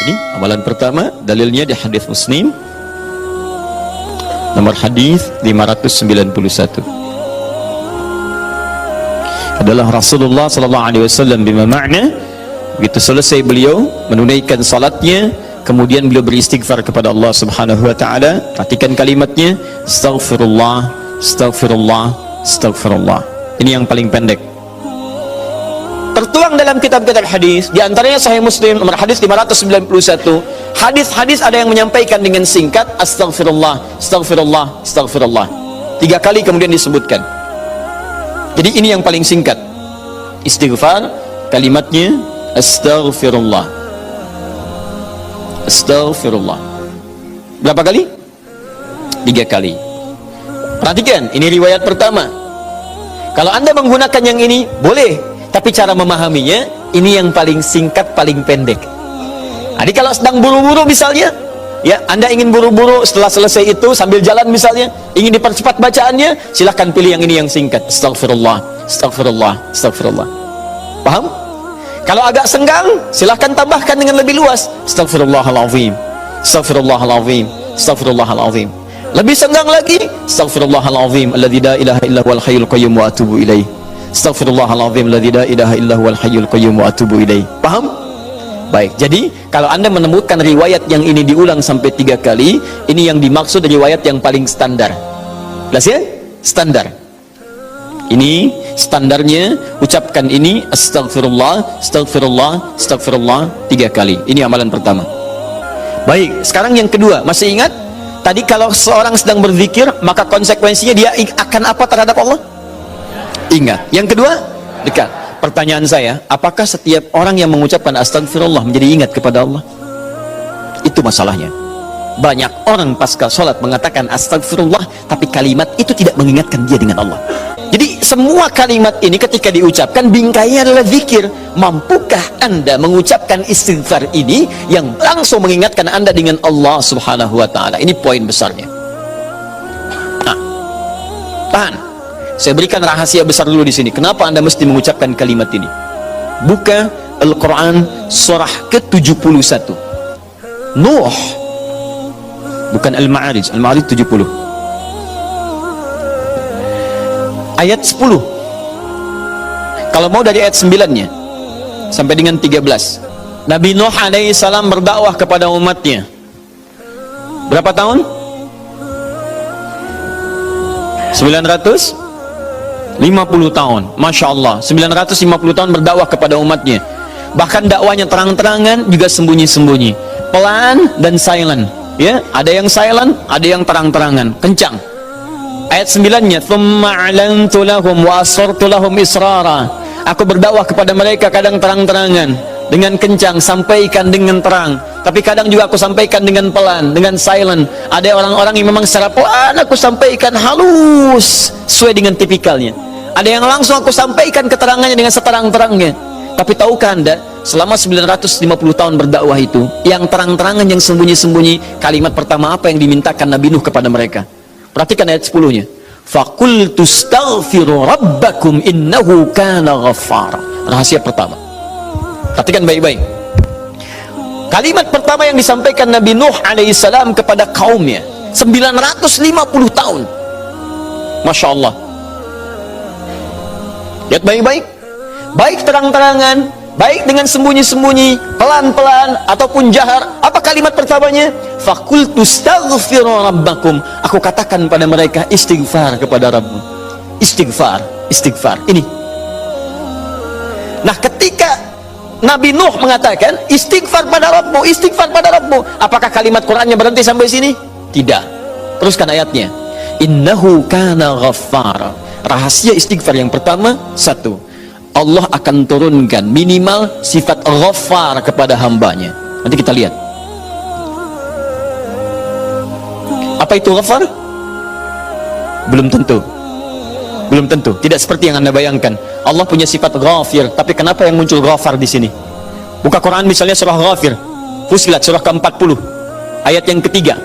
Ini amalan pertama, dalilnya di hadis Muslim nomor hadis 591. Adalah Rasulullah sallallahu alaihi wasallam bima makna begitu selesai beliau menunaikan salatnya, kemudian beliau beristighfar kepada Allah Subhanahu wa taala. Perhatikan kalimatnya, astaghfirullah, astaghfirullah, astaghfirullah. Ini yang paling pendek. Tertuang dalam kitab-kitab hadis, di antaranya Sahih Muslim nomor hadis 591. Hadis-hadis ada yang menyampaikan dengan singkat astaghfirullah, astaghfirullah, astaghfirullah. 3 kali kemudian disebutkan. Jadi ini yang paling singkat. Istighfar kalimatnya astaghfirullah. Astaghfirullah. Berapa kali? 3 kali. Perhatikan, ini riwayat pertama. Kalau Anda menggunakan yang ini, boleh. Tapi cara memahaminya, ini yang paling singkat, paling pendek. Jadi kalau sedang buru-buru misalnya, ya Anda ingin buru-buru setelah selesai itu, sambil jalan misalnya, ingin dipercepat bacaannya, silahkan pilih yang ini yang singkat. Astaghfirullah, astaghfirullah, astaghfirullah. Paham? Kalau agak senggang, silahkan tambahkan dengan lebih luas. Astaghfirullahaladzim, astaghfirullahaladzim, astaghfirullahaladzim. Lebih senggang lagi, astaghfirullahaladzim alladzi la ilaha illa huwal hayyul qayyum wa atubu ilaih. Astaghfirullahaladzim alladzi la ilaha illa huwal hayyul qayyum wa atubu ilaih. Paham? Baik, jadi kalau Anda menemukan riwayat yang ini diulang sampai 3 kali, ini yang dimaksud riwayat yang paling standar. Jelas ya? Standar. Ini standarnya, ucapkan ini astaghfirullah, astaghfirullah, astaghfirullah 3 kali. Ini amalan pertama. Baik, sekarang yang kedua, masih ingat? Tadi kalau seorang sedang berzikir, maka konsekuensinya dia akan apa terhadap Allah? Ingat. Yang kedua, dekat. Pertanyaan saya, apakah setiap orang yang mengucapkan astagfirullah menjadi ingat kepada Allah? Itu masalahnya. Banyak orang pasca sholat mengatakan astagfirullah, tapi kalimat itu tidak mengingatkan dia dengan Allah. Jadi semua kalimat ini ketika diucapkan, bingkainya adalah zikir. Mampukah Anda mengucapkan istighfar ini yang langsung mengingatkan Anda dengan Allah Subhanahu wa ta'ala? Ini poin besarnya. Nah, tahan. Saya berikan rahasia besar dulu di sini. Kenapa Anda mesti mengucapkan kalimat ini? Buka Al-Quran surah ke-71. Nuh. Bukan Al-Ma'arij. Al-Ma'arij 70. Ayat 10. Kalau mau dari ayat 9-nya sampai dengan 13. Nabi Nuh alaihi salam berdakwah kepada umatnya. Berapa tahun? 950 tahun. Masya Allah, 950 tahun berdakwah kepada umatnya. Bahkan dakwanya terang-terangan, juga sembunyi-sembunyi, pelan dan silent. Ya, ada yang silent, ada yang terang-terangan, kencang. Ayat 9-nya, "Tsumma 'alantu lahum wa asrartu lahum israra." Aku berdakwah kepada mereka kadang terang-terangan, dengan kencang, sampaikan dengan terang. Tapi kadang juga aku sampaikan dengan pelan, dengan silent. Ada orang-orang yang memang secara pelan aku sampaikan halus, sesuai dengan tipikalnya. Ada yang langsung aku sampaikan keterangannya dengan seterang-terangnya. Tapi tahukah Anda, selama 950 tahun berdakwah itu, yang terang-terangan, yang sembunyi-sembunyi, kalimat pertama apa yang dimintakan Nabi Nuh kepada mereka? Perhatikan ayat 10-nya. "Faqultu astaghfiru rabbakum innahu kana ghaffara." Rahasia pertama. Perhatikan baik-baik. Kalimat pertama yang disampaikan Nabi Nuh alaihissalam kepada kaumnya, 950 tahun. Masya Allah. Lihat baik-baik. Baik terang-terangan, baik dengan sembunyi-sembunyi, pelan-pelan ataupun jahar. Apa kalimat pertamanya? Faqultu astaghfiru rabbakum. Aku katakan pada mereka, istighfar kepada Rabbmu. Istighfar, istighfar. Ini. Nah, ketika Nabi Nuh mengatakan istighfar pada Rabbmu, istighfar pada Rabbmu, apakah kalimat Qur'annya berhenti sampai sini? Tidak. Teruskan ayatnya. Innahu kana ghaffara. Rahasia istighfar yang pertama, satu, Allah akan turunkan minimal sifat ghaffar kepada hambanya. Nanti kita lihat. Apa itu ghaffar? Belum tentu. Belum tentu. Tidak seperti yang Anda bayangkan. Allah punya sifat ghafir, tapi kenapa yang muncul ghafar di sini? Buka Quran misalnya surah Ghafir, Fussilat surah ke-40, ayat yang ketiga.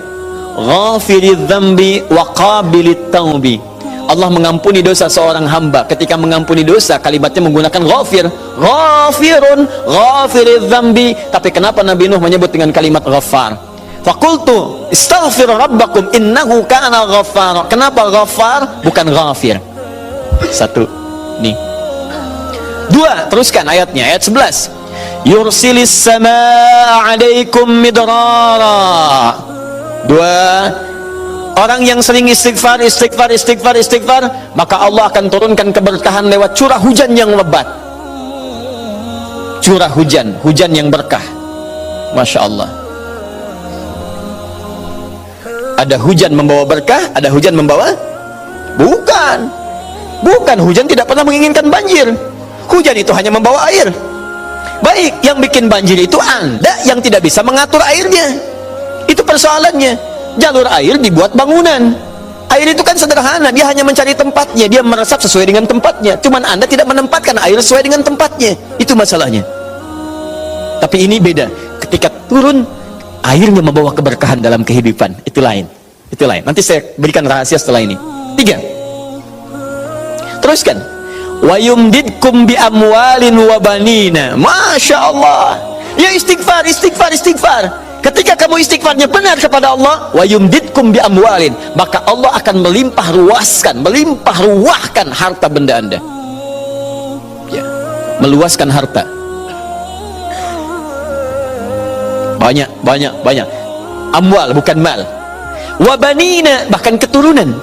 Ghafiridz dzambi wa qabilit taubi. Allah mengampuni dosa seorang hamba. Ketika mengampuni dosa, kalimatnya menggunakan ghafir, ghafirun, ghafiriz dzambi. Tapi kenapa Nabi Nuh menyebut dengan kalimat ghafar? Faqultu istaghfir rabbakum innahu kana ghaffara. Kenapa ghafar bukan ghafir? Satu. Nih. Dua, teruskan ayatnya, ayat 11. Yursilis samaa 'alaikum midrara. Dua, orang yang sering istighfar, maka Allah akan turunkan keberkahan lewat curah hujan yang lebat. Curah hujan, hujan yang berkah. Masya Allah. Ada hujan membawa berkah, ada hujan membawa? Bukan. Bukan, hujan tidak pernah menginginkan banjir. Hujan itu hanya membawa air. Baik, yang bikin banjir itu Anda yang tidak bisa mengatur airnya. Itu persoalannya. Jalur air dibuat bangunan. Air itu kan sederhana, dia hanya mencari tempatnya, dia meresap sesuai dengan tempatnya. Cuman Anda tidak menempatkan air sesuai dengan tempatnya. Itu masalahnya. Tapi ini beda. Ketika turun, airnya membawa keberkahan dalam kehidupan. Itu lain. Itu lain. Nanti saya berikan rahasia setelah ini. Tiga. Teruskan. Wa yumdidkum bi amwalin wa banina. Masya Allah. Ya istighfar, istighfar, istighfar. Ketika kamu istighfarnya benar kepada Allah, wa yumdidkum bi amwalin, maka Allah akan melimpah ruahkan harta benda Anda. Ya, meluaskan harta. Banyak. Amwal bukan mal. Wa banina, bahkan keturunan.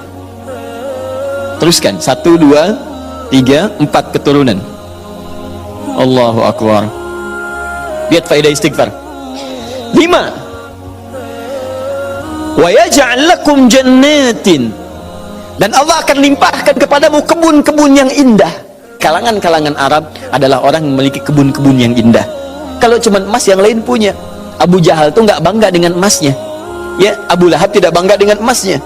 Teruskan. 1, 2, 3, 4 keturunan. Allahu Akbar. Lihat faedah istighfar. 5. Wa yaj'al lakum jannatin, dan Allah akan limpahkan kepadamu kebun-kebun yang indah. Kalangan-kalangan Arab adalah orang yang memiliki kebun-kebun yang indah. Kalau cuma emas, yang lain punya. Abu Jahal tuh nggak bangga dengan emasnya. Ya, Abu Lahab tidak bangga dengan emasnya.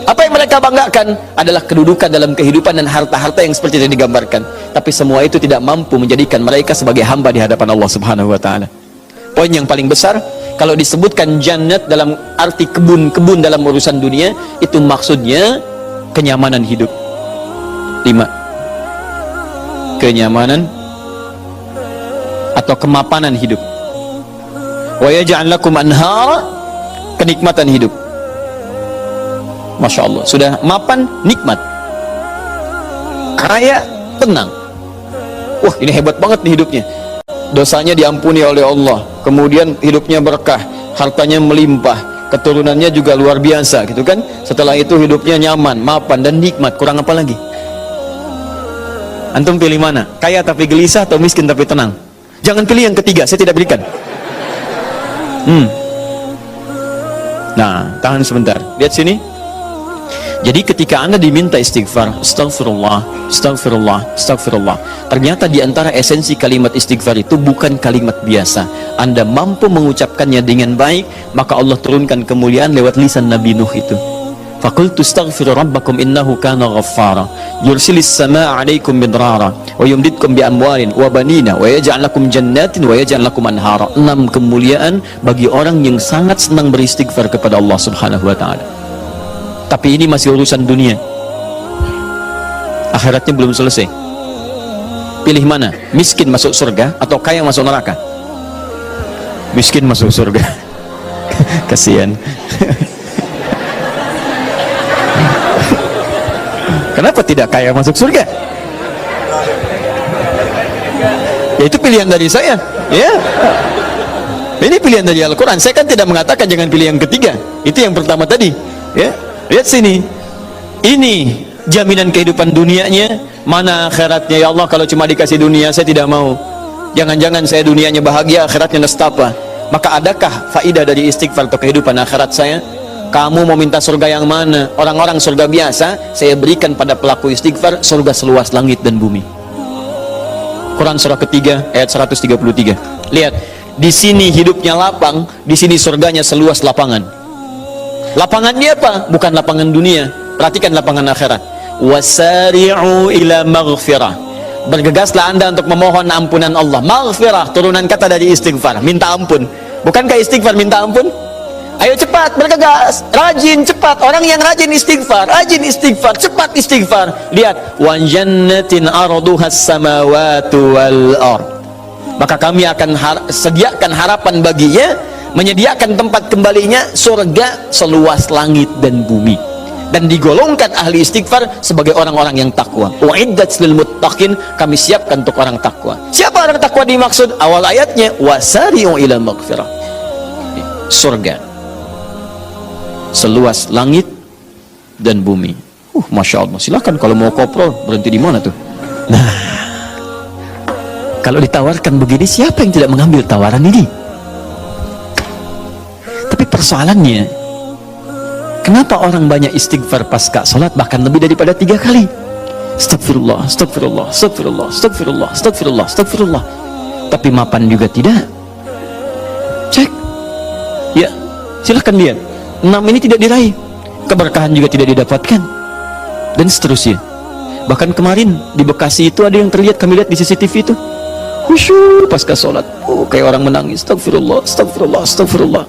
Apa yang mereka banggakan adalah kedudukan dalam kehidupan dan harta-harta yang seperti yang digambarkan. Tapi semua itu tidak mampu menjadikan mereka sebagai hamba di hadapan Allah Subhanahu wa taala. Poin yang paling besar, kalau disebutkan jannat dalam arti kebun-kebun dalam urusan dunia, itu maksudnya kenyamanan hidup. 5. Kenyamanan atau kemapanan hidup. Wa yaj'al lakum anhara, kenikmatan hidup. Masya Allah, sudah mapan, nikmat, kaya, tenang. Wah, ini hebat banget nih hidupnya. Dosanya diampuni oleh Allah, kemudian hidupnya berkah, hartanya melimpah, keturunannya juga luar biasa, gitu kan. Setelah itu hidupnya nyaman, mapan, dan nikmat. Kurang apa lagi? Antum pilih mana? Kaya tapi gelisah atau miskin tapi tenang? Jangan pilih yang ketiga, saya tidak berikan. Nah, tahan sebentar, lihat sini. Jadi ketika Anda diminta istighfar, astagfirullah, astagfirullah, astagfirullah, ternyata di antara esensi kalimat istighfar itu bukan kalimat biasa. Anda mampu mengucapkannya dengan baik, maka Allah turunkan kemuliaan lewat lisan Nabi Nuh itu. Faqultu astaghfiru rabbakum innahu kana ghaffara yursilis samaa 'alaikum midrara wa yumdidkum bi amwalin wa banina wa yaj'al lakum jannatin wa yaj'al lakum anhara. 6 kemuliaan bagi orang yang sangat senang beristighfar kepada Allah Subhanahu wa taala. Tapi ini masih urusan dunia. Akhiratnya belum selesai. Pilih mana? Miskin masuk surga atau kaya masuk neraka? Miskin masuk surga. Kasihan. Kenapa tidak kaya masuk surga? Ya, itu pilihan dari saya. Ya. Ini pilihan dari Al-Quran. Saya kan tidak mengatakan jangan pilih yang ketiga. Itu yang pertama tadi. Ya. Lihat sini, ini jaminan kehidupan dunianya, mana akhiratnya. Ya Allah, kalau cuma dikasih dunia saya tidak mau. Jangan-jangan saya dunianya bahagia, akhiratnya nestapa. Maka adakah faidah dari istighfar untuk kehidupan akhirat saya? Kamu mau minta surga yang mana? Orang-orang surga biasa, saya berikan pada pelaku istighfar surga seluas langit dan bumi. Quran surah ketiga ayat 133. Lihat, di sini hidupnya lapang, di sini surganya seluas lapangan. Lapangannya apa? Bukan lapangan dunia. Perhatikan lapangan akhirat. Wasari'u ila maghfirah. Bergegaslah Anda untuk memohon ampunan Allah. Maghfirah, turunan kata dari istighfar, minta ampun. Bukankah istighfar minta ampun? Ayo cepat, bergegas, rajin, cepat. Orang yang rajin istighfar, cepat istighfar. Lihat, wa jannatin arduhas samawati wal ard. Maka kami akan sediakan harapan baginya, menyediakan tempat kembalinya surga seluas langit dan bumi. Dan digolongkan ahli istighfar sebagai orang-orang yang takwa. Uiddat lil muttaqin, kami siapkan untuk orang takwa. Siapa orang takwa dimaksud? Awal ayatnya, wasari'u ila maghfirah. Surga seluas langit dan bumi. Masya Allah. Silakan kalau mau koprol, berhenti di mana tuh? Nah, kalau ditawarkan begini, siapa yang tidak mengambil tawaran ini? Tapi persoalannya, kenapa orang banyak istighfar pasca sholat bahkan lebih daripada 3 kali? Astagfirullah, astagfirullah, astagfirullah, astagfirullah, astagfirullah, astagfirullah. Tapi mapan juga tidak. Cek. Ya, silahkan lihat. 6 ini tidak diraih, keberkahan juga tidak didapatkan, dan seterusnya. Bahkan kemarin di Bekasi itu ada yang terlihat, kami lihat di CCTV itu, khusyuk pasca sholat, kayak orang menangis, astagfirullah, astagfirullah, astagfirullah.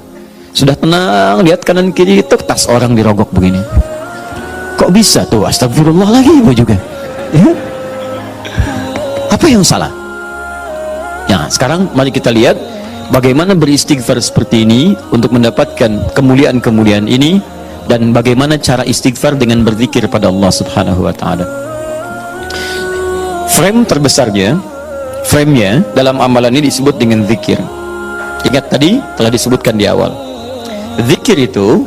Sudah tenang, lihat kanan kiri, itu tas orang dirogok begini. Kok bisa tuh astagfirullah lagi ibu juga? Ya? Apa yang salah? Ya, sekarang mari kita lihat bagaimana beristighfar seperti ini untuk mendapatkan kemuliaan-kemuliaan ini, dan bagaimana cara istighfar dengan berzikir pada Allah Subhanahu wa taala. Frame terbesarnya, frame-nya dalam amalan ini disebut dengan zikir. Ingat tadi telah disebutkan di awal. Zikir itu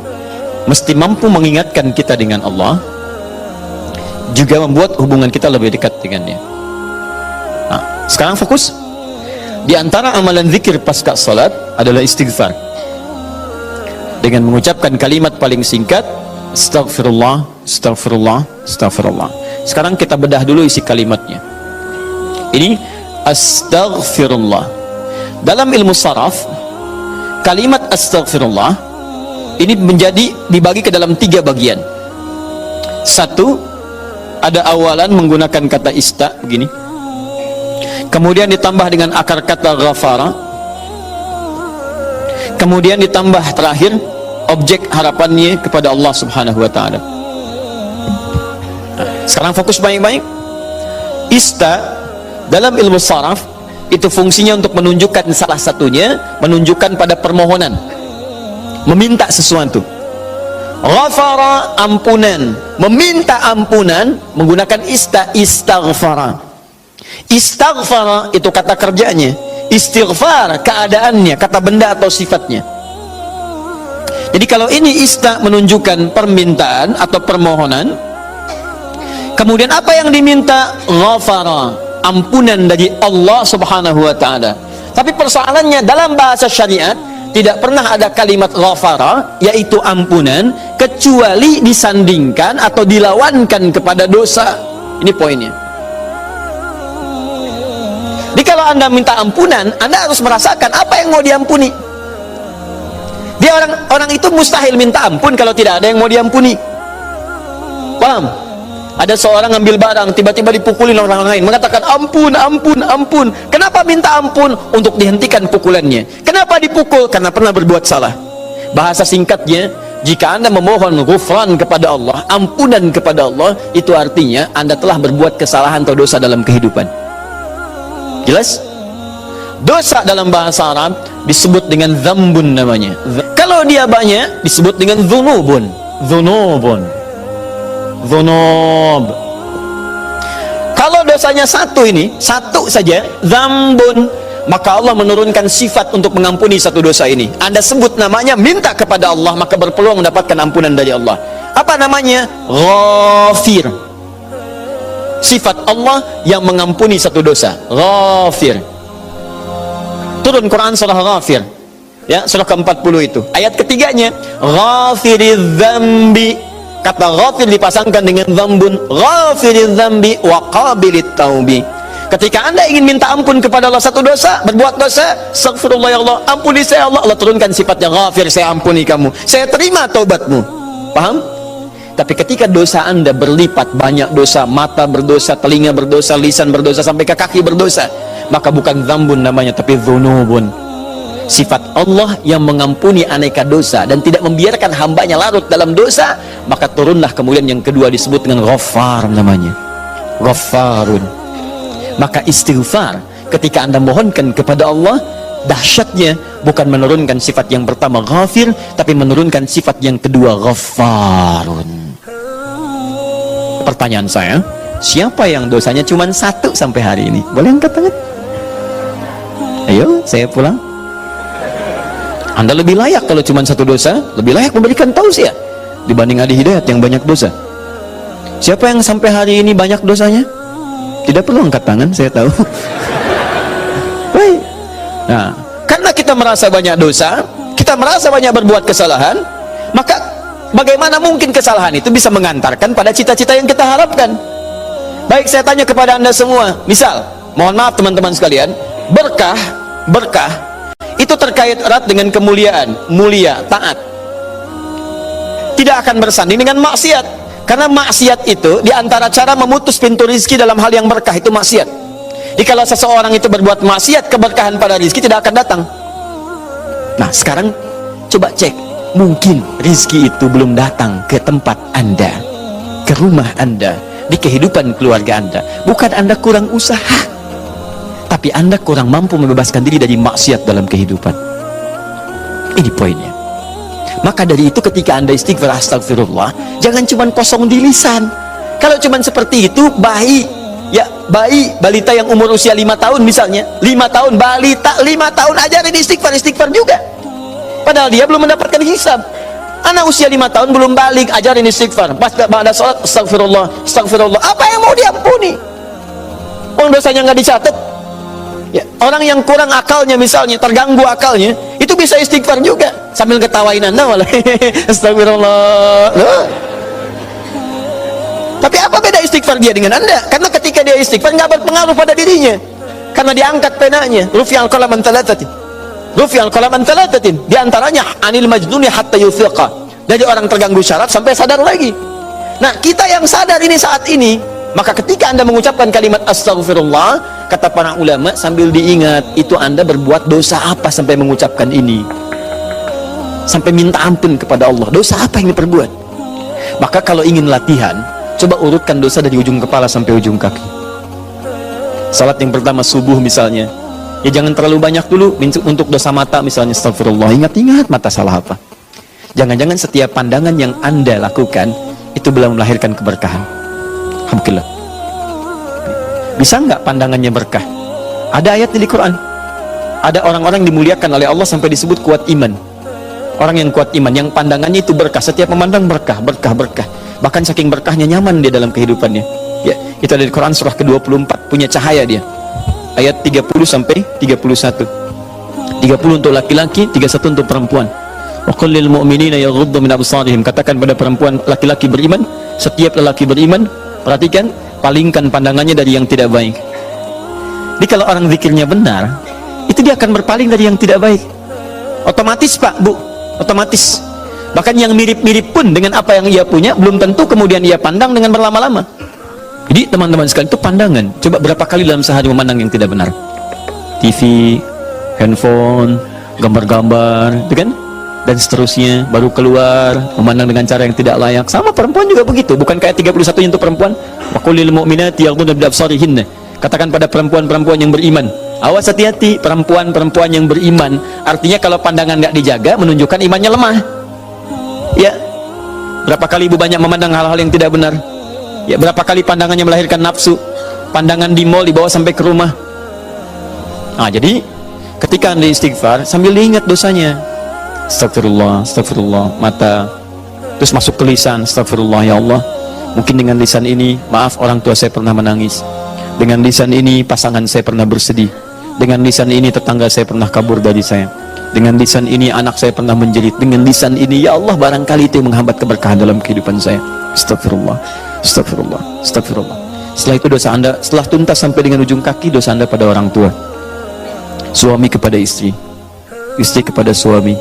mesti mampu mengingatkan kita dengan Allah, juga membuat hubungan kita lebih dekat dengannya. Nah, sekarang fokus. Di antara amalan zikir pasca salat adalah istighfar. Dengan mengucapkan kalimat paling singkat, astagfirullah, astagfirullah, astagfirullah. Sekarang kita bedah dulu isi kalimatnya. Ini astaghfirullah. Dalam ilmu saraf, kalimat astaghfirullah ini dibagi ke dalam 3 bagian. Satu, ada awalan menggunakan kata ista begini, kemudian ditambah dengan akar kata ghafara, kemudian ditambah terakhir objek harapannya kepada Allah Subhanahu wa taala. Sekarang fokus baik-baik. Ista dalam ilmu saraf itu fungsinya untuk menunjukkan salah satunya, menunjukkan pada permohonan, meminta sesuatu. Ghafara, ampunan, meminta ampunan menggunakan ista, istaghfara. Istaghfara itu kata kerjanya, istighfar keadaannya, kata benda atau sifatnya. Jadi kalau ini ista menunjukkan permintaan atau permohonan, kemudian apa yang diminta? Ghafara, ampunan dari Allah Subhanahu wa taala. Tapi persoalannya dalam bahasa syariat tidak pernah ada kalimat ghafara, yaitu ampunan, kecuali disandingkan atau dilawankan kepada dosa. Ini poinnya. Jadi kalau Anda minta ampunan, Anda harus merasakan apa yang mau diampuni. Dia orang itu mustahil minta ampun kalau tidak ada yang mau diampuni. Paham? Ada seorang ngambil barang, tiba-tiba dipukulin orang lain, mengatakan ampun, ampun, ampun. Kenapa minta ampun? Untuk dihentikan pukulannya. Kenapa dipukul? Karena pernah berbuat salah. Bahasa singkatnya, jika Anda memohon ghufran kepada Allah, ampunan kepada Allah, itu artinya Anda telah berbuat kesalahan atau dosa dalam kehidupan. Jelas? Dosa dalam bahasa Arab disebut dengan dzambun namanya. Kalau dia banyak disebut dengan dzunubun. Dzunubun. Dzunub. Kalau dosanya satu saja, dzambun, maka Allah menurunkan sifat untuk mengampuni satu dosa ini. Anda sebut namanya, minta kepada Allah, maka berpeluang mendapatkan ampunan dari Allah. Apa namanya? Ghafir. Sifat Allah yang mengampuni satu dosa. Ghafir. Turun Quran surah Ghafir, ya, surah ke-40 itu. Ayat ketiganya, Ghafiriz dzambi. Kata ghafir dipasangkan dengan dzambun. Ghafiriz dzambi wa qabilit taubi. Ketika Anda ingin minta ampun kepada Allah satu dosa, berbuat dosa, astaghfirullah ya Allah, ampuni saya Allah. Allah turunkan sifatnya ghafir, saya ampuni kamu, saya terima taubatmu. Paham? Tapi ketika dosa Anda berlipat, banyak dosa, mata berdosa, telinga berdosa, lisan berdosa, sampai ke kaki berdosa, maka bukan dzambun namanya, tapi dzunubun. sifat Allah yang mengampuni aneka dosa dan tidak membiarkan hambanya larut dalam dosa, maka turunlah kemudian yang kedua disebut dengan Ghaffar namanya, Ghaffarun. Maka istighfar ketika Anda mohonkan kepada Allah, dahsyatnya bukan menurunkan sifat yang pertama Ghafir, tapi menurunkan sifat yang kedua Ghaffarun. Pertanyaan saya, siapa yang dosanya cuma satu sampai hari ini? Boleh angkat tangan? Ayo, saya pulang. Anda lebih layak kalau cuma satu dosa, lebih layak memberikan tausiah dibanding Adi Hidayat yang banyak dosa. Siapa yang sampai hari ini banyak dosanya? Tidak perlu angkat tangan, saya tahu. Baik. Nah, karena kita merasa banyak dosa, kita merasa banyak berbuat kesalahan, maka bagaimana mungkin kesalahan itu bisa mengantarkan pada cita-cita yang kita harapkan? Baik, saya tanya kepada Anda semua, misal, mohon maaf teman-teman sekalian, berkah itu terkait erat dengan kemuliaan, mulia, taat. Tidak akan bersanding dengan maksiat, karena maksiat itu diantara cara memutus pintu rizki dalam hal yang berkah itu maksiat. Jadi kalau seseorang itu berbuat maksiat, keberkahan pada rizki tidak akan datang. Nah sekarang coba cek, mungkin rizki itu belum datang ke tempat Anda, ke rumah Anda, di kehidupan keluarga Anda. Bukan Anda kurang usaha, tapi Anda kurang mampu membebaskan diri dari maksiat dalam kehidupan. Ini poinnya. Maka dari itu ketika Anda istighfar astagfirullah, jangan cuma kosong di lisan. Kalau cuma seperti itu, balita yang umur usia 5 tahun misalnya, 5 tahun, balita 5 tahun ajarin istighfar juga. Padahal dia belum mendapatkan hisab. Anak usia 5 tahun belum balik, ajarin istighfar. Pas pada sholat, astagfirullah. Apa yang mau diampuni? Orang dosanya nggak dicatat. Ya, orang yang kurang akalnya misalnya, terganggu akalnya, itu bisa istighfar juga sambil ketawain Anda malah. Astagfirullah. Loh. Tapi apa beda istighfar dia dengan Anda? Karena ketika dia istighfar nggak berpengaruh pada dirinya, karena diangkat penanya. Rufi'al qalam an thalathatin. Rufi'al qalam an thalathatin. Di antaranya anil majnuni hatta yufiqa. Dari orang terganggu syaraf sampai sadar lagi. Nah, kita yang sadar ini saat ini, maka ketika Anda mengucapkan kalimat astagfirullah, kata para ulama, sambil diingat itu Anda berbuat dosa apa sampai mengucapkan ini, sampai minta ampun kepada Allah. Dosa apa yang diperbuat? Maka kalau ingin latihan, coba urutkan dosa dari ujung kepala sampai ujung kaki. Salat yang pertama subuh misalnya, ya jangan terlalu banyak dulu. Untuk dosa mata misalnya, astagfirullah, ingat-ingat mata salah apa. Jangan-jangan setiap pandangan yang Anda lakukan itu belum melahirkan keberkahan. Alhamdulillah. Bisa nggak pandangannya berkah? Ada ayatnya di Quran. Ada orang-orang dimuliakan oleh Allah sampai disebut kuat iman. Orang yang kuat iman, yang pandangannya itu berkah, setiap memandang berkah. Bahkan saking berkahnya nyaman dia dalam kehidupannya. Ya, itu ada di Quran surah ke-24, punya cahaya dia. Ayat 30 sampai 31. 30 untuk laki-laki, 31 untuk perempuan. Wa qul lil mu'minina yaghuddu min absarihim. Katakan pada perempuan, laki-laki beriman, setiap lelaki beriman, perhatikan, palingkan pandangannya dari yang tidak baik. Jadi kalau orang zikirnya benar, itu dia akan berpaling dari yang tidak baik. Otomatis Pak, Bu, otomatis. Bahkan yang mirip-mirip pun dengan apa yang ia punya, belum tentu kemudian ia pandang dengan berlama-lama. Jadi teman-teman sekalian, itu pandangan. Coba berapa kali dalam sehari memandang yang tidak benar? TV, handphone, gambar-gambar, itu kan? Dan seterusnya, baru keluar memandang dengan cara yang tidak layak. Sama perempuan juga begitu. Bukan kayak 31 untuk perempuan, wa qul lil mu'minati yaghdudna min absarihinna. Katakan pada perempuan-perempuan yang beriman, awas hati-hati, perempuan-perempuan yang beriman. Artinya kalau pandangan nggak dijaga, menunjukkan imannya lemah. Ya, berapa kali ibu banyak memandang hal-hal yang tidak benar? Ya, berapa kali pandangannya melahirkan nafsu? Pandangan di mall dibawa sampai ke rumah. Nah, jadi ketika Anda istighfar, sambil diingat dosanya, astagfirullah, mata, terus masuk ke lisan, astagfirullah ya Allah, mungkin dengan lisan ini, maaf orang tua saya pernah menangis, dengan lisan ini pasangan saya pernah bersedih, dengan lisan ini tetangga saya pernah kabur dari saya, dengan lisan ini anak saya pernah menjerit, dengan lisan ini ya Allah barangkali itu yang menghambat keberkahan dalam kehidupan saya. Astagfirullah. Setelah itu dosa Anda, setelah tuntas sampai dengan ujung kaki, dosa Anda pada orang tua, suami kepada istri, istri kepada suami.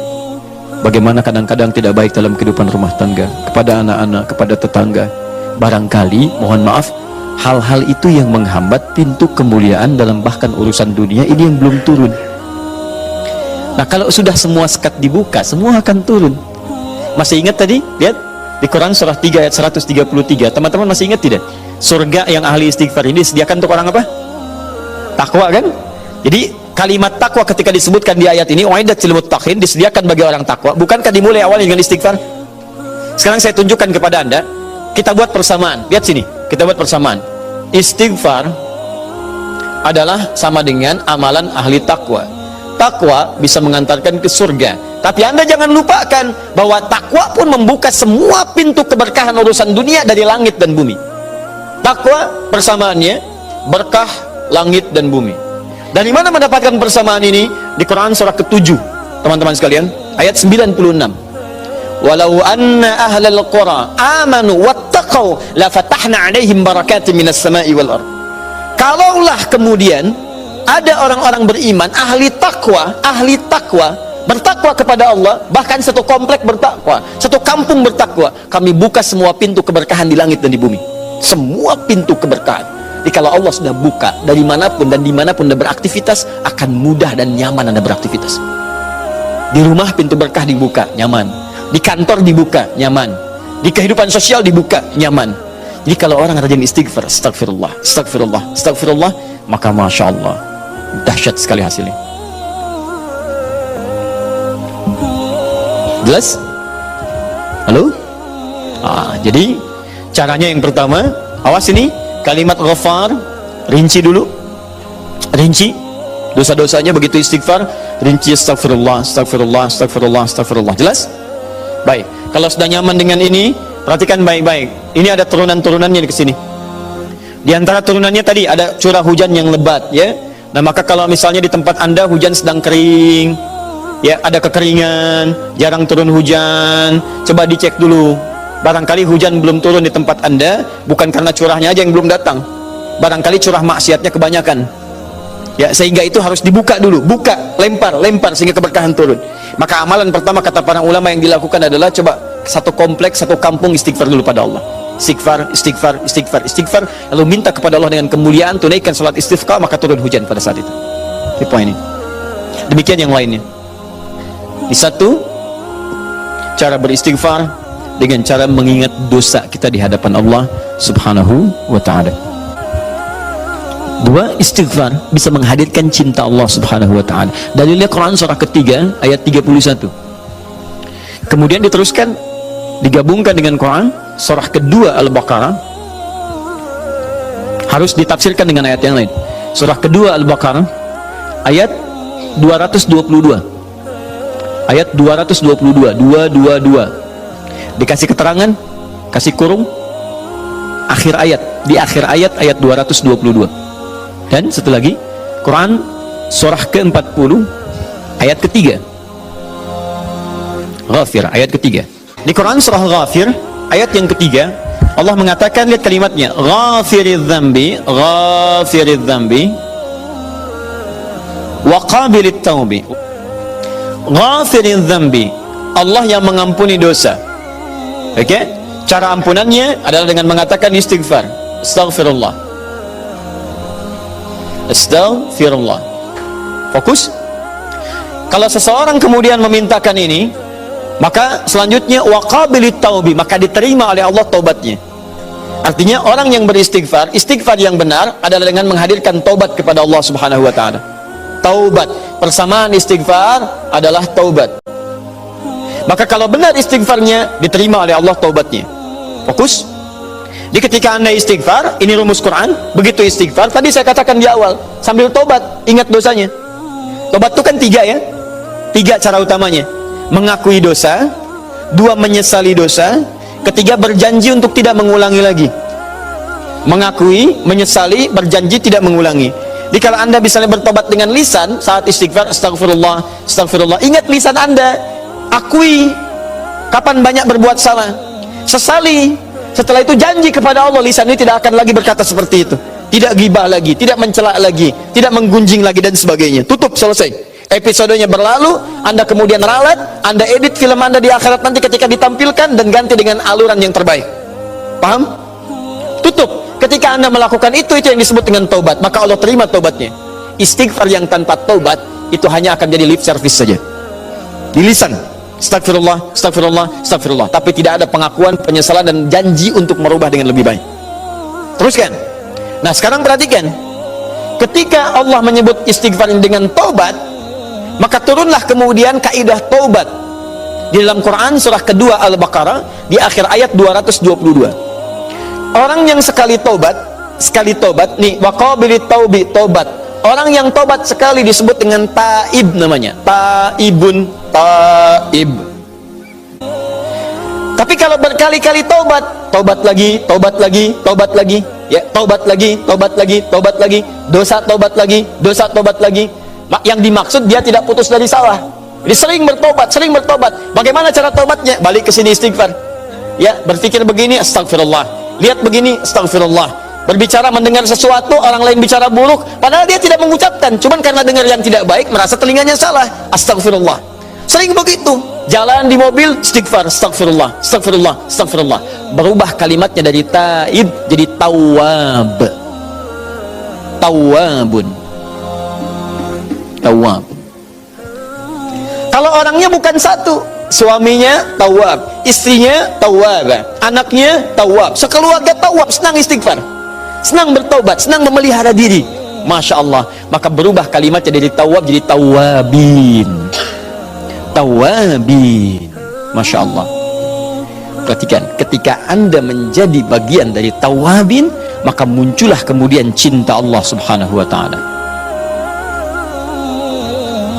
Bagaimana kadang-kadang tidak baik dalam kehidupan rumah tangga, kepada anak-anak, kepada tetangga. Barangkali, mohon maaf, hal-hal itu yang menghambat pintu kemuliaan dalam bahkan urusan dunia ini yang belum turun. Nah, kalau sudah semua sekat dibuka, semua akan turun. Masih ingat tadi? Lihat di Quran surah 3 ayat 133. Teman-teman masih ingat tidak? Surga yang ahli istighfar ini disediakan untuk orang apa? Takwa kan? Jadi kalimat takwa ketika disebutkan di ayat ini, uiddat lil muttaqin, disediakan bagi orang takwa. Bukankah dimulai awal dengan istighfar? Sekarang saya tunjukkan kepada Anda, kita buat persamaan. Lihat sini, kita buat persamaan. Istighfar adalah sama dengan amalan ahli takwa. Takwa bisa mengantarkan ke surga. Tapi Anda jangan lupakan bahwa takwa pun membuka semua pintu keberkahan urusan dunia dari langit dan bumi. Takwa persamaannya berkah langit dan bumi. Dari mana mendapatkan persamaan ini? Di Quran surah ke-7, teman-teman sekalian, ayat 96. Walau anna ahlal qura amanu wattaqau la fatahna 'alaihim barakatin minas sama'i wal ardh. Kalaulah kemudian ada orang-orang beriman, ahli takwa, bertakwa kepada Allah, bahkan satu komplek bertakwa, satu kampung bertakwa, kami buka semua pintu keberkahan di langit dan di bumi. Semua pintu keberkahan. Jadi kalau Allah sudah buka, dari manapun dan dimanapun Anda beraktivitas, akan mudah dan nyaman Anda beraktivitas. Di rumah pintu berkah dibuka, nyaman. Di kantor dibuka, nyaman. Di kehidupan sosial dibuka, nyaman. Jadi kalau orang rajin istighfar, astagfirullah, astagfirullah, astagfirullah, maka Masya Allah, dahsyat sekali hasilnya. Jelas? Halo? Jadi caranya yang pertama, awas ini, kalimat ghafar, rinci dulu, rinci dosa-dosanya. Begitu istighfar, rinci astagfirullah, astagfirullah, astagfirullah, astagfirullah. Jelas? Baik, kalau sudah nyaman dengan ini, perhatikan baik-baik. Ini ada turunan-turunannya di sini. Di antara turunannya tadi ada curah hujan yang lebat, ya. Nah, maka kalau misalnya di tempat Anda hujan sedang kering, ya, ada kekeringan, jarang turun hujan, coba dicek dulu. Barangkali hujan belum turun di tempat Anda, bukan karena curahnya aja yang belum datang. Barangkali curah maksiatnya kebanyakan. Ya, sehingga itu harus dibuka dulu, buka, lempar sehingga keberkahan turun. Maka amalan pertama kata para ulama yang dilakukan adalah coba satu kompleks, satu kampung istighfar dulu pada Allah. Istighfar, istighfar, istighfar, istighfar, lalu minta kepada Allah dengan kemuliaan, tunaikan salat istisqa, maka turun hujan pada saat itu. Ini poin ini. Demikian yang lainnya. Di satu, cara beristighfar dengan cara mengingat dosa kita di hadapan Allah Subhanahu wa ta'ala. Dua, istighfar bisa menghadirkan cinta Allah Subhanahu wa ta'ala. Dalilnya Quran surah ketiga ayat 31. Kemudian diteruskan, digabungkan dengan Quran surah kedua Al-Baqarah, harus ditafsirkan dengan ayat yang lain. Surah kedua Al-Baqarah ayat 222, ayat 222, 222, dikasih keterangan, kasih kurung akhir ayat, di akhir ayat ayat 222. Dan satu lagi, Quran surah ke-40 ayat ketiga, Ghafir ayat ketiga. Di Quran surah Ghafir ayat yang ketiga, Allah mengatakan, lihat kalimatnya, Ghafiriz dzambi, Ghafiriz dzambi wa qabilit taubi. Ghafiriz dzambi, Allah yang mengampuni dosa. Oke? Cara ampunannya adalah dengan mengatakan istighfar, astaghfirullah, astaghfirullah. Fokus. Kalau seseorang kemudian memintakan ini, maka selanjutnya waqabilit taubi, maka diterima oleh Allah taubatnya. Artinya orang yang beristighfar, istighfar yang benar adalah dengan menghadirkan taubat kepada Allah Subhanahu wa ta'ala. Taubat, persamaan istighfar adalah taubat. Maka kalau benar istighfarnya, diterima oleh Allah taubatnya. Fokus. Jadi ketika Anda istighfar, ini rumus Quran, begitu istighfar, tadi saya katakan di awal, sambil tobat, ingat dosanya. Tobat itu kan tiga, ya, tiga cara utamanya: mengakui dosa, dua, menyesali dosa, ketiga, berjanji untuk tidak mengulangi lagi. Mengakui, menyesali, berjanji tidak mengulangi. Jadi kalau Anda misalnya bertobat dengan lisan saat istighfar, astagfirullah, astagfirullah, ingat lisan Anda, akui kapan banyak berbuat salah, sesali. Setelah itu janji kepada Allah, lisan ini tidak akan lagi berkata seperti itu, tidak gibah lagi, tidak mencela lagi, tidak menggunjing lagi, dan sebagainya. Tutup, selesai. Episodenya berlalu, Anda kemudian ralat, Anda edit film Anda di akhirat nanti ketika ditampilkan, dan ganti dengan aluran yang terbaik. Paham? Tutup. Ketika Anda melakukan itu yang disebut dengan taubat, maka Allah terima taubatnya. Istighfar yang tanpa taubat itu hanya akan jadi lip service saja di lisan, astagfirullah, astagfirullah, astagfirullah, tapi tidak ada pengakuan, penyesalan dan janji untuk merubah dengan lebih baik. Teruskan. Nah sekarang perhatikan, ketika Allah menyebut istighfar dengan taubat, maka turunlah kemudian kaidah taubat di dalam Quran surah kedua Al-Baqarah di akhir ayat 222. Orang yang sekali tobat nih, waqabilit taubi, tobat. Orang yang tobat sekali disebut dengan taib namanya, taibun, taib. Tapi kalau berkali-kali tobat lagi, tobat lagi, tobat lagi, ya, tobat lagi, tobat lagi, tobat lagi, dosa tobat lagi, dosa tobat lagi. Yang dimaksud dia tidak putus dari salah. Jadi sering bertobat, sering bertobat. Bagaimana cara tobatnya? Balik ke sini istighfar. Ya, berpikir begini, astagfirullah. Lihat begini, astagfirullah. Berbicara mendengar sesuatu, orang lain bicara buruk, padahal dia tidak mengucapkan, cuman karena dengar yang tidak baik, merasa telinganya salah, astagfirullah. Sering begitu. Jalan di mobil, istighfar, astagfirullah, astagfirullah, astagfirullah. Berubah kalimatnya dari taib jadi tawwab. Tawwabun. Tawwab. Kalau orangnya bukan satu, suaminya tawwab, istrinya tawwab, anaknya tawwab, sekeluarga tawwab, senang istighfar, senang bertobat, senang memelihara diri, masya Allah, maka berubah kalimatnya dari tawwab jadi tawwabin. Tawwabin, masya Allah. Perhatikan, ketika Anda menjadi bagian dari tawwabin, maka muncullah kemudian cinta Allah subhanahu wa ta'ala.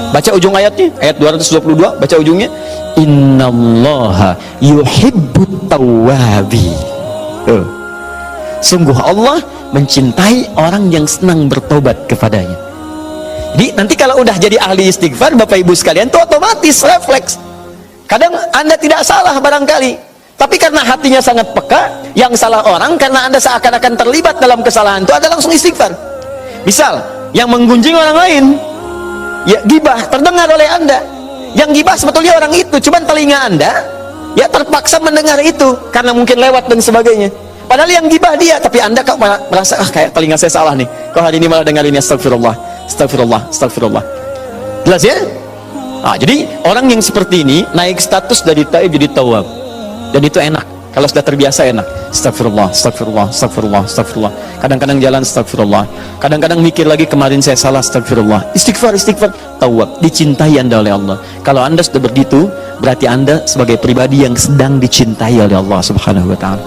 Baca ujung ayatnya, ayat 222, baca ujungnya, innallaha yuhibbut tawwabi. Sungguh Allah mencintai orang yang senang bertobat kepadanya. Jadi nanti kalau udah jadi ahli istighfar, Bapak Ibu sekalian, itu otomatis refleks. Kadang Anda tidak salah barangkali, tapi karena hatinya sangat peka, yang salah orang karena Anda seakan-akan terlibat dalam kesalahan itu, Anda langsung istighfar. Misal yang menggunjing orang lain, ya gibah terdengar oleh Anda. Yang gibah sebetulnya orang itu, cuman telinga Anda ya terpaksa mendengar itu karena mungkin lewat dan sebagainya. Padahal yang gibah dia, tapi Anda kok merasa kayak telinga saya salah nih. Kok hari ini malah dengar ini, astagfirullah, astagfirullah, astagfirullah. Jelas ya? Jadi orang yang seperti ini naik status dari taib jadi tawwab. Dan itu enak. Kalau sudah terbiasa enak. Astagfirullah, astagfirullah, astagfirullah, astagfirullah. Kadang-kadang jalan astagfirullah. Kadang-kadang mikir lagi kemarin saya salah, astagfirullah. Istighfar, istighfar, tawwab. Dicintai Anda oleh Allah. Kalau Anda sudah begitu, berarti Anda sebagai pribadi yang sedang dicintai oleh Allah Subhanahu wa taala.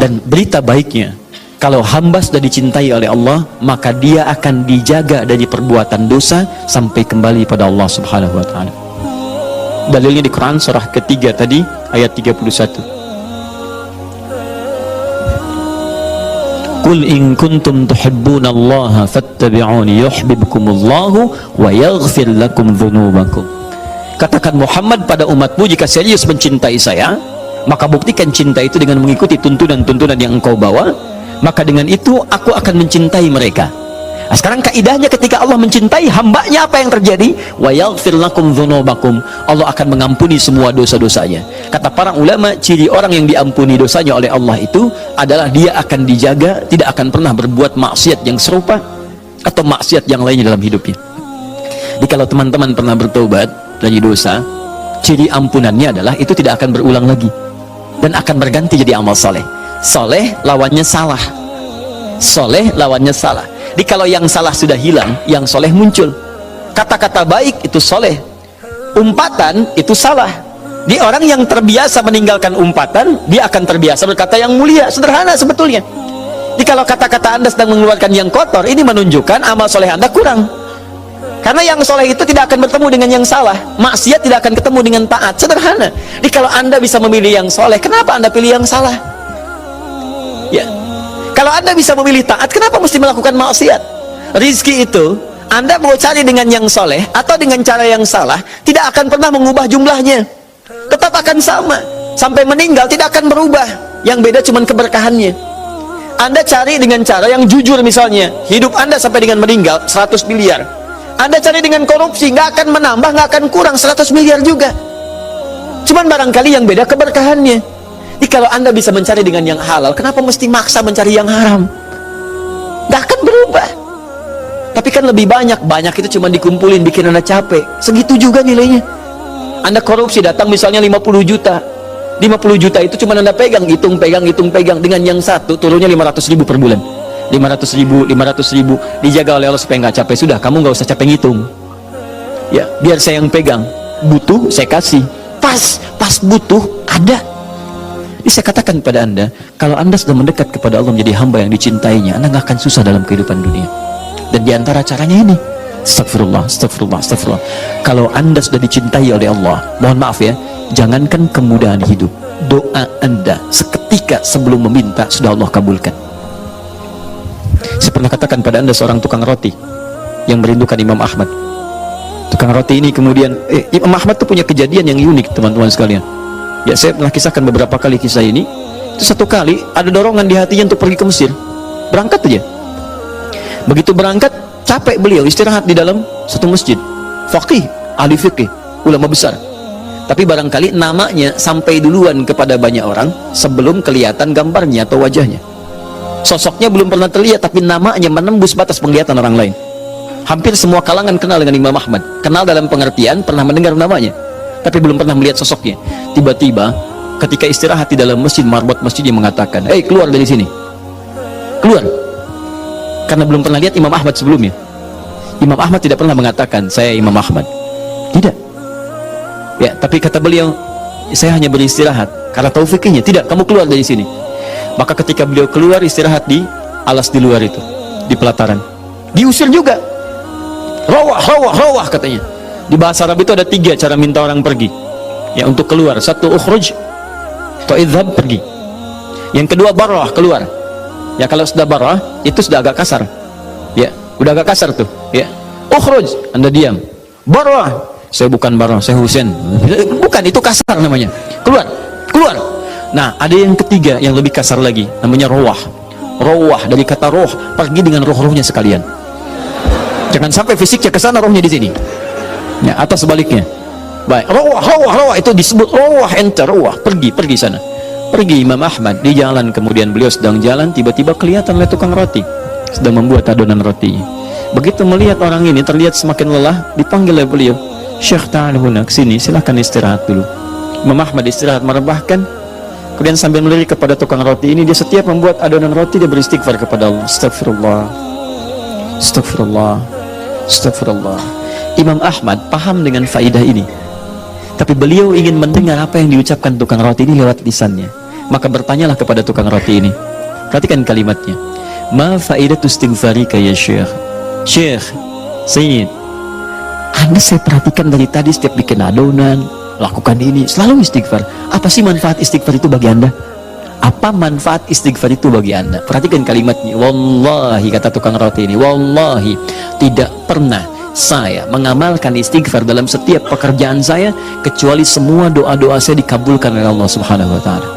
Dan berita baiknya, kalau hamba sudah dicintai oleh Allah, maka dia akan dijaga dari perbuatan dosa sampai kembali pada Allah Subhanahu wa taala. Dalilnya di Quran surah ketiga tadi ayat 31. Qul in kuntum tuhibbunallaha fattabi'uni yuhibbukumullahu wa yaghfir lakum dzunubakum. Katakan Muhammad pada umatmu, jika serius mencintai saya, maka buktikan cinta itu dengan mengikuti tuntunan-tuntunan yang engkau bawa, maka dengan itu aku akan mencintai mereka. Nah, sekarang kaidahnya ketika Allah mencintai hambanya, apa yang terjadi? Wa yaghfir lakum dzunubakum. Allah akan mengampuni semua dosa-dosanya. Kata para ulama, ciri orang yang diampuni dosanya oleh Allah itu adalah dia akan dijaga, tidak akan pernah berbuat maksiat yang serupa atau maksiat yang lainnya dalam hidupnya. Jadi kalau teman-teman pernah bertobat dari dosa, ciri ampunannya adalah itu tidak akan berulang lagi dan akan berganti jadi amal soleh. Soleh lawannya salah, soleh lawannya salah. Jadi kalau yang salah sudah hilang, yang soleh muncul. Kata-kata baik itu soleh, umpatan itu salah. Di orang yang terbiasa meninggalkan umpatan, dia akan terbiasa berkata yang mulia. Sederhana sebetulnya. Jadi kalau kata-kata Anda sedang mengeluarkan yang kotor, ini menunjukkan amal soleh Anda kurang. Karena yang soleh itu tidak akan bertemu dengan yang salah, maksiat tidak akan ketemu dengan taat. Sederhana. Jadi kalau Anda bisa memilih yang soleh, kenapa Anda pilih yang salah? Ya. Kalau Anda bisa memilih taat, kenapa mesti melakukan maksiat? Rizki itu Anda mau cari dengan yang soleh atau dengan cara yang salah, tidak akan pernah mengubah jumlahnya, tetap akan sama sampai meninggal, tidak akan berubah. Yang beda cuma keberkahannya. Anda cari dengan cara yang jujur, misalnya hidup Anda sampai dengan meninggal 100 miliar. Anda cari dengan korupsi, nggak akan menambah, nggak akan kurang, 100 miliar juga. Cuman barangkali yang beda keberkahannya. Jadi kalau Anda bisa mencari dengan yang halal, kenapa mesti maksa mencari yang haram? Nggak akan berubah. Tapi kan lebih banyak itu cuma dikumpulin, bikin Anda capek. Segitu juga nilainya. Anda korupsi, datang misalnya 50 juta. 50 juta itu cuma Anda pegang, hitung pegang. Dengan yang satu turunnya 500.000 per bulan. 500.000 dijaga oleh Allah supaya nggak capek. Sudah, kamu nggak usah capek ngitung. Ya, biar saya yang pegang. Butuh, saya kasih. Pas butuh, ada. Jadi saya katakan kepada Anda, kalau Anda sudah mendekat kepada Allah menjadi hamba yang dicintainya, Anda nggak akan susah dalam kehidupan dunia. Dan diantara caranya ini, astagfirullah. Kalau Anda sudah dicintai oleh Allah, mohon maaf ya, jangankan kemudahan hidup, doa Anda seketika sebelum meminta sudah Allah kabulkan. Saya pernah katakan pada Anda seorang tukang roti yang merindukan Imam Ahmad. Tukang roti ini kemudian, Imam Ahmad itu punya kejadian yang unik, teman-teman sekalian. Ya, saya pernah kisahkan beberapa kali kisah ini. Itu satu kali ada dorongan di hatinya untuk pergi ke Mesir, berangkat aja. Begitu berangkat, capek beliau istirahat di dalam satu masjid. Faqih, ahli fikih, ulama besar. Tapi barangkali namanya sampai duluan kepada banyak orang sebelum kelihatan gambarnya atau wajahnya. Sosoknya belum pernah terlihat, tapi namanya menembus batas penglihatan orang lain. Hampir semua kalangan kenal dengan Imam Ahmad. Kenal dalam pengertian, pernah mendengar namanya, tapi belum pernah melihat sosoknya. Tiba-tiba ketika istirahat di dalam masjid, marbot masjidnya mengatakan, keluar dari sini, keluar. Karena belum pernah lihat Imam Ahmad sebelumnya. Imam Ahmad tidak pernah mengatakan, saya Imam Ahmad. Tidak. Ya, tapi kata beliau, saya hanya beristirahat. Karena taufiknya, tidak, kamu keluar dari sini. Maka ketika beliau keluar istirahat di alas di luar itu, di pelataran, diusir juga. Rawah katanya. Di bahasa Arab itu ada 3 cara minta orang pergi. Ya, untuk keluar. 1, ukhruj, atau idhab, pergi. Yang kedua, barah, keluar. Ya, kalau sudah barah itu sudah agak kasar. Ya, udah agak kasar tuh. Ya, ukhruj, Anda diam. Barah, saya bukan barah, saya Husain. Bukan, itu kasar namanya. Keluar. Nah, ada yang ketiga yang lebih kasar lagi, namanya rawah, dari kata roh, pergi dengan roh-rohnya sekalian. Jangan sampai fisiknya ke sana, rohnya di sini. Ya, atau sebaliknya. Baik, rawah itu disebut rawah, pergi sana. Pergi Imam Ahmad di jalan, kemudian beliau sedang jalan, tiba-tiba kelihatan oleh tukang roti sedang membuat adonan roti. Begitu melihat orang ini terlihat semakin lelah, dipanggil oleh beliau, Syekh ta'al hunak, sini, silahkan istirahat dulu. Imam Ahmad istirahat merebahkan, kemudian sambil melirik kepada tukang roti ini, dia setiap membuat adonan roti dia beristighfar kepada Allah. Astagfirullah. Imam Ahmad paham dengan faidah ini, tapi beliau ingin mendengar apa yang diucapkan tukang roti ini lewat lisannya. Maka bertanyalah kepada tukang roti ini, perhatikan kalimatnya, ma faidatu istighfarika ya Syekh Sayyid, Anda saya perhatikan dari tadi setiap bikin adonan, lakukan ini, selalu istighfar. Apa sih manfaat istighfar itu bagi Anda? Apa manfaat istighfar itu bagi Anda? Perhatikan kalimatnya. Wallahi, kata tukang roti ini, wallahi, tidak pernah saya mengamalkan istighfar dalam setiap pekerjaan saya kecuali semua doa-doa saya dikabulkan oleh Allah Subhanahu wa taala.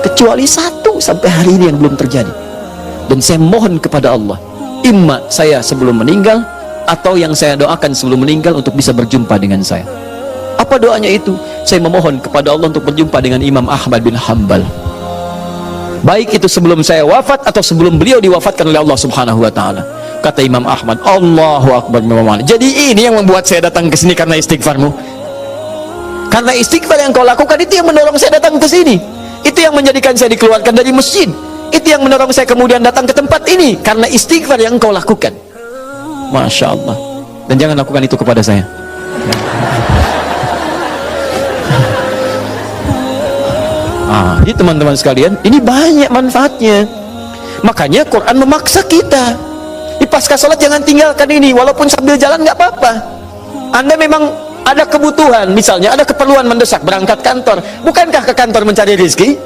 Kecuali 1 sampai hari ini yang belum terjadi. Dan saya mohon kepada Allah, imma saya sebelum meninggal atau yang saya doakan sebelum meninggal untuk bisa berjumpa dengan saya. Apa doanya itu? Saya memohon kepada Allah untuk berjumpa dengan Imam Ahmad bin Hanbal, baik itu sebelum saya wafat atau sebelum beliau diwafatkan oleh Allah Subhanahu wa taala. Kata Imam Ahmad, Allahu Akbar. Jadi ini yang membuat saya datang ke sini, karena istighfarmu. Karena istighfar yang kau lakukan itu yang mendorong saya datang ke sini. Itu yang menjadikan saya dikeluarkan dari masjid. Itu yang mendorong saya kemudian datang ke tempat ini, karena istighfar yang kau lakukan. Masya Allah. Dan jangan lakukan itu kepada saya. Jadi teman-teman sekalian, ini banyak manfaatnya. Makanya Quran memaksa kita, di pasca sholat jangan tinggalkan ini, walaupun sambil jalan nggak apa-apa. Anda memang ada kebutuhan, misalnya ada keperluan mendesak berangkat kantor, bukankah ke kantor mencari rezeki?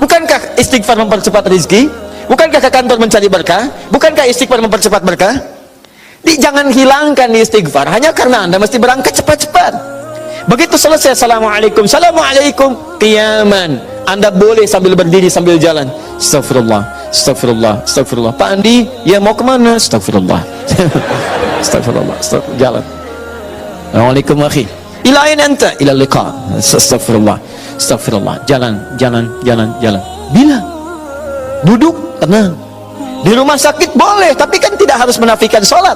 Bukankah istighfar mempercepat rezeki? Bukankah ke kantor mencari berkah? Bukankah istighfar mempercepat berkah? Jangan hilangkan istighfar hanya karena Anda mesti berangkat cepat-cepat. Begitu selesai, assalamualaikum, qiyaman, Anda boleh sambil berdiri sambil jalan. Astagfirullah. Pak Andi, ya mau kemana? Astagfirullah. Jalan. Assalamualaikum akhi. Ila aina anta? Ila liqa. Astagfirullah. Jalan. Bilang. Duduk, tenang. Di rumah sakit boleh, tapi kan tidak harus menafikan sholat.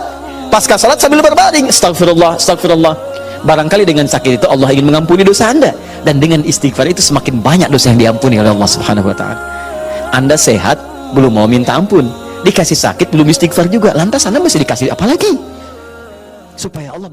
Pasca sholat sambil berbaring, astagfirullah, astagfirullah. Barangkali dengan sakit itu Allah ingin mengampuni dosa Anda, dan dengan istighfar itu semakin banyak dosa yang diampuni oleh Allah Subhanahu wa Ta'ala. Anda sehat, belum mau minta ampun, dikasih sakit, belum istighfar juga, lantas Anda masih dikasih apa lagi? Supaya Allah